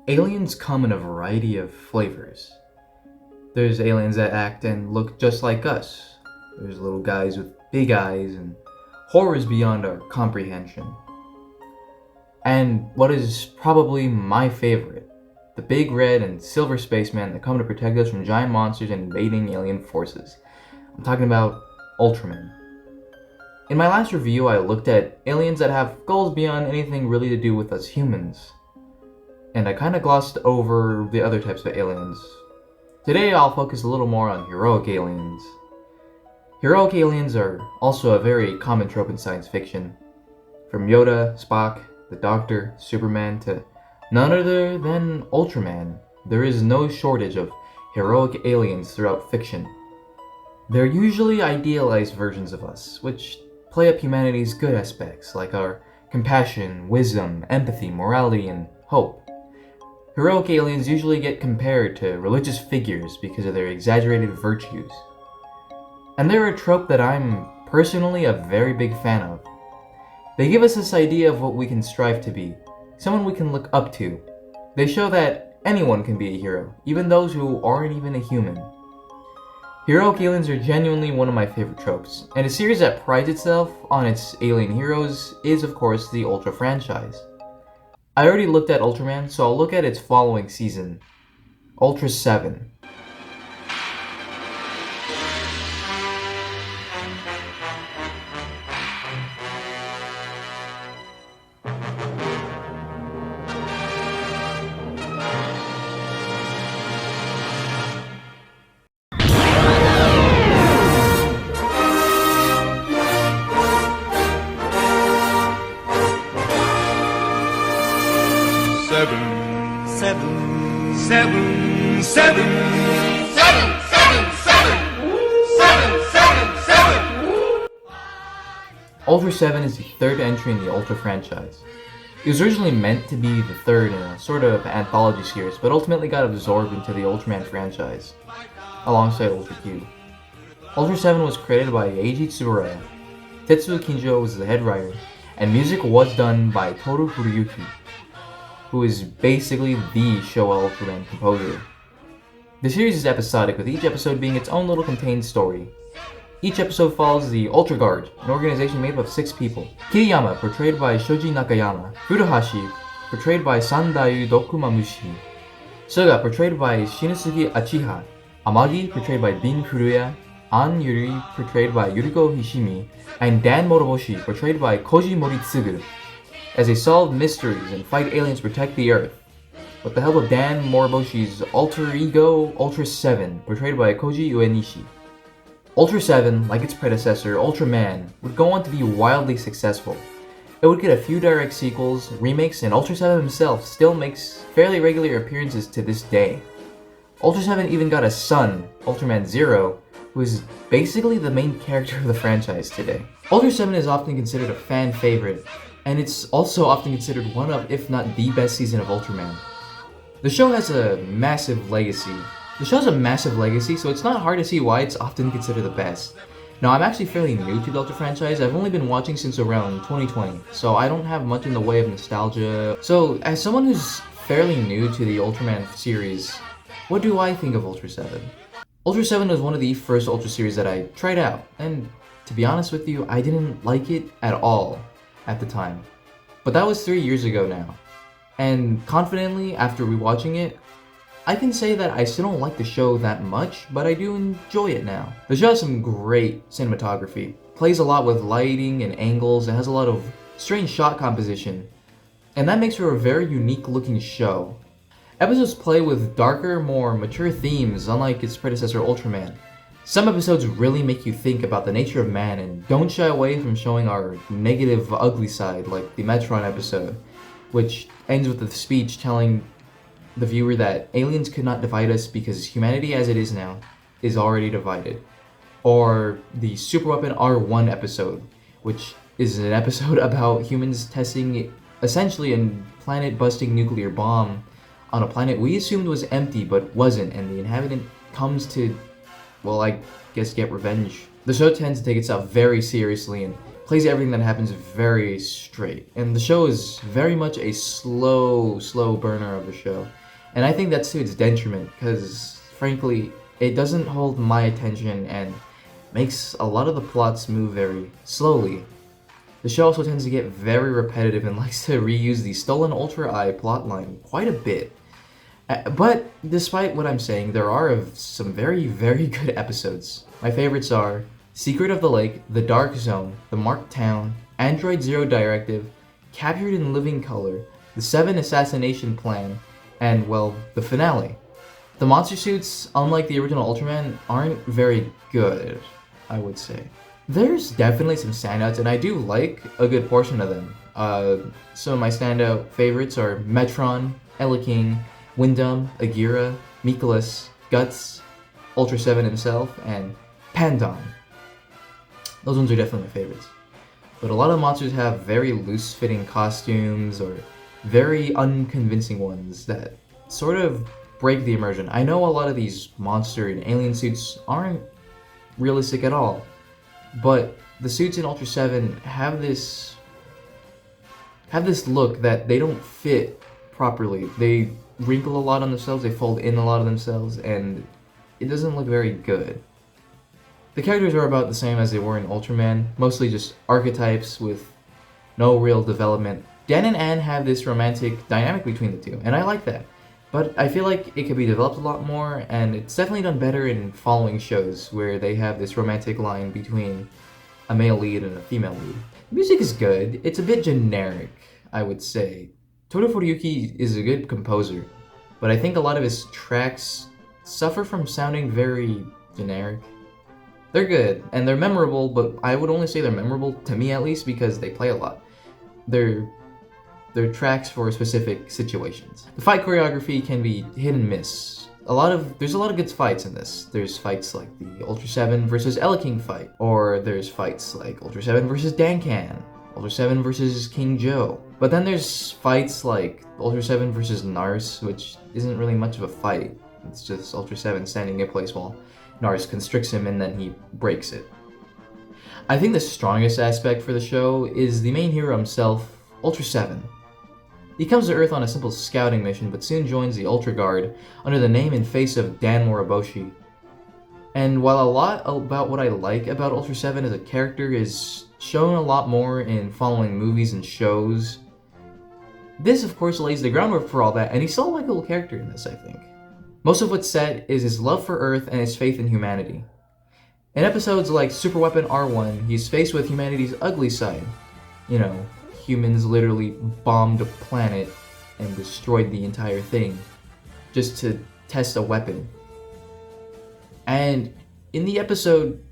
Aliens come in a variety of flavors. There's aliens that act and look just like us. There's little guys with big eyes and horrors beyond our comprehension. And what is probably my favorite, the big red and silver spacemen that come to protect us from giant monsters and invading alien forces. I'm talking about Ultramen. In my last review, I looked at aliens that have goals beyond anything really to do with us humans. And I kinda glossed over the other types of aliens. Today I'll focus a little more on heroic aliens. Heroic aliens are also a very common trope in science fiction. From Yoda, Spock, the Doctor, Superman to none other than Ultraman, there is no shortage of heroic aliens throughout fiction. They're usually idealized versions of us, which play up humanity's good aspects like our compassion, wisdom, empathy, morality, and hope. Heroic aliens usually get compared to religious figures because of their exaggerated virtues. And they're a trope that I'm personally a very big fan of. They give us this idea of what we can strive to be, someone we can look up to. They show that anyone can be a hero, even those who aren't even a human. Heroic aliens are genuinely one of my favorite tropes, and a series that prides itself on its alien heroes is of course the Ultra franchise. I already looked at Ultraman, so I'll look at its following season, Ultraseven. Ultraseven is the third entry in the Ultra franchise. It was originally meant to be the third in a sort of anthology series, but ultimately got absorbed into the Ultraman franchise, alongside Ultra Q. Ultraseven was created by Eiji Tsuburaya, Tetsuo Kinjo was the head writer, and music was done by Toru Furuyuki, who is basically the Showa Ultraman composer. The series is episodic, with each episode being its own little contained story. Each episode follows the Ultra Guard, an organization made up of 6 people. Kiriyama, portrayed by Shoji Nakayama. Furuhashi, portrayed by Sandai Dokumamushi. Suga, portrayed by Shinosuke Achiha. Amagi, portrayed by Bin Furuya. An Yuri, portrayed by Yuriko Hishimi. And Dan Moroboshi, portrayed by Koji Moritsugu, as they solve mysteries and fight aliens to protect the Earth, with the help of Dan Moriboshi's alter ego, Ultraseven, portrayed by Koji Uenishi. Ultraseven, like its predecessor, Ultraman, would go on to be wildly successful. It would get a few direct sequels, remakes, and Ultraseven himself still makes fairly regular appearances to this day. Ultraseven even got a son, Ultraman Zero, who is basically the main character of the franchise today. Ultraseven is often considered a fan favorite, and it's also often considered one of, if not the best season of Ultraman. The show has a massive legacy. So it's not hard to see why it's often considered the best. Now, I'm actually fairly new to the Ultra franchise. I've only been watching since around 2020, so I don't have much in the way of nostalgia. So, as someone who's fairly new to the Ultraman series, what do I think of Ultraseven? Ultraseven was one of the first Ultra series that I tried out, and to be honest with you, I didn't like it at all at the time. But that was 3 years ago now, and confidently, after rewatching it, I can say that I still don't like the show that much, but I do enjoy it now. The show has some great cinematography, plays a lot with lighting and angles, and has a lot of strange shot composition, and that makes for a very unique looking show. Episodes play with darker, more mature themes, unlike its predecessor Ultraman. Some episodes really make you think about the nature of man and don't shy away from showing our negative, ugly side, like the Metron episode, which ends with a speech telling the viewer that aliens could not divide us because humanity as it is now is already divided. Or the Superweapon R1 episode, which is an episode about humans testing essentially a planet-busting nuclear bomb on a planet we assumed was empty but wasn't, and the inhabitant comes to, well, I guess get revenge. The show tends to take itself very seriously and plays everything that happens very straight. And the show is very much a slow burner of a show. And I think that's to its detriment, because frankly, it doesn't hold my attention and makes a lot of the plots move very slowly. The show also tends to get very repetitive and likes to reuse the stolen Ultra Eye plotline quite a bit. But despite what I'm saying, there are some very good episodes. My favorites are Secret of the Lake, The Dark Zone, The Marked Town, Android Zero Directive, Captured in Living Color, The 7 Assassination Plan, and, well, the finale. The monster suits, unlike the original Ultraman, aren't very good, I would say. There's definitely some standouts, and I do like a good portion of them. Some of my standout favorites are Metron, King, Wyndham, Agira, Miclas, Guts, Ultraseven himself, and Pandon. Those ones are definitely my favorites. But a lot of monsters have very loose-fitting costumes or very unconvincing ones that sort of break the immersion. I know a lot of these monster and alien suits aren't realistic at all, but the suits in Ultraseven have this look that they don't fit properly. They wrinkle a lot on themselves, they fold in a lot of themselves, and it doesn't look very good. The characters are about the same as they were in Ultraman, mostly just archetypes with no real development. Dan and Anne have this romantic dynamic between the two, and I like that. But I feel like it could be developed a lot more, and it's definitely done better in following shows where they have this romantic line between a male lead and a female lead. The music is good. It's a bit generic, I would say. Toru Furuyuki is a good composer, but I think a lot of his tracks suffer from sounding very generic. They're good, and they're memorable, but I would only say they're memorable, to me at least, because they play a lot. They're tracks for specific situations. The fight choreography can be hit and miss. There's a lot of good fights in this. There's fights like the Ultraseven versus King fight, or there's fights like Ultraseven versus Dankan, Ultraseven versus King Joe. But then there's fights like Ultraseven versus Nars, which isn't really much of a fight. It's just Ultraseven standing in place while Nars constricts him and then he breaks it. I think the strongest aspect for the show is the main hero himself, Ultraseven. He comes to Earth on a simple scouting mission, but soon joins the Ultra Guard under the name and face of Dan Moriboshi. And while a lot about what I like about Ultraseven as a character is shown a lot more in following movies and shows, this of course lays the groundwork for all that, and he's still a likable character in this, I think. Most of what's said is his love for Earth and his faith in humanity. In episodes like Super Weapon R1, he's faced with humanity's ugly side. You know, humans literally bombed a planet and destroyed the entire thing just to test a weapon. And in the episode,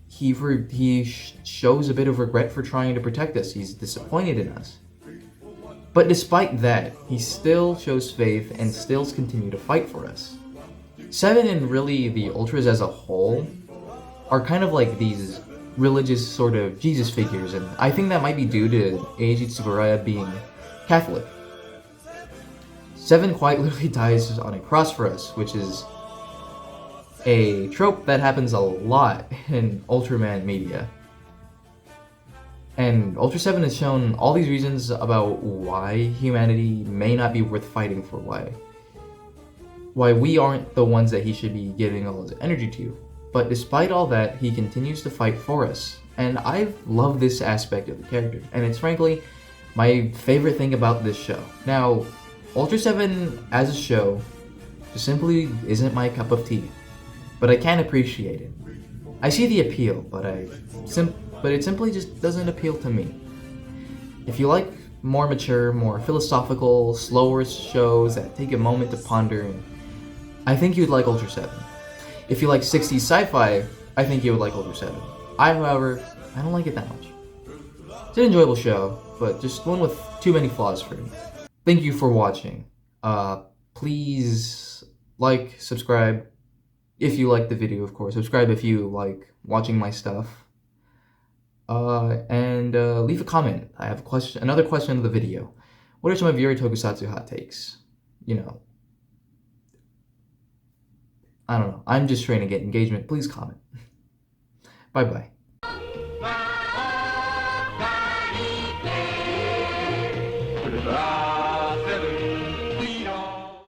he shows a bit of regret for trying to protect us. He's disappointed in us. But despite that, he still shows faith and still continue to fight for us. Seven and really the Ultras as a whole are kind of like these religious sort of Jesus figures, and I think that might be due to Eiji Tsuburaya being Catholic. Seven quite literally dies on a cross for us, which is a trope that happens a lot in Ultraman media. And Ultraseven has shown all these reasons about why humanity may not be worth fighting for, why we aren't the ones that he should be giving all his energy to. But despite all that, he continues to fight for us. And I love this aspect of the character, and it's frankly my favorite thing about this show. Now, Ultraseven as a show just simply isn't my cup of tea, but I can appreciate it. I see the appeal, but it simply just doesn't appeal to me. If you like more mature, more philosophical, slower shows that take a moment to ponder, I think you'd like Ultraseven. If you like 60s sci-fi, I think you would like Ultraseven. However, I don't like it that much. It's an enjoyable show, but just one with too many flaws for me. Thank you for watching. Please like, subscribe, if you like the video, of course. Subscribe if you like watching my stuff. And leave a comment. I have another question of the video. What are some of your tokusatsu hot takes? You know, I don't know. I'm just trying to get engagement. Please comment. Bye-bye.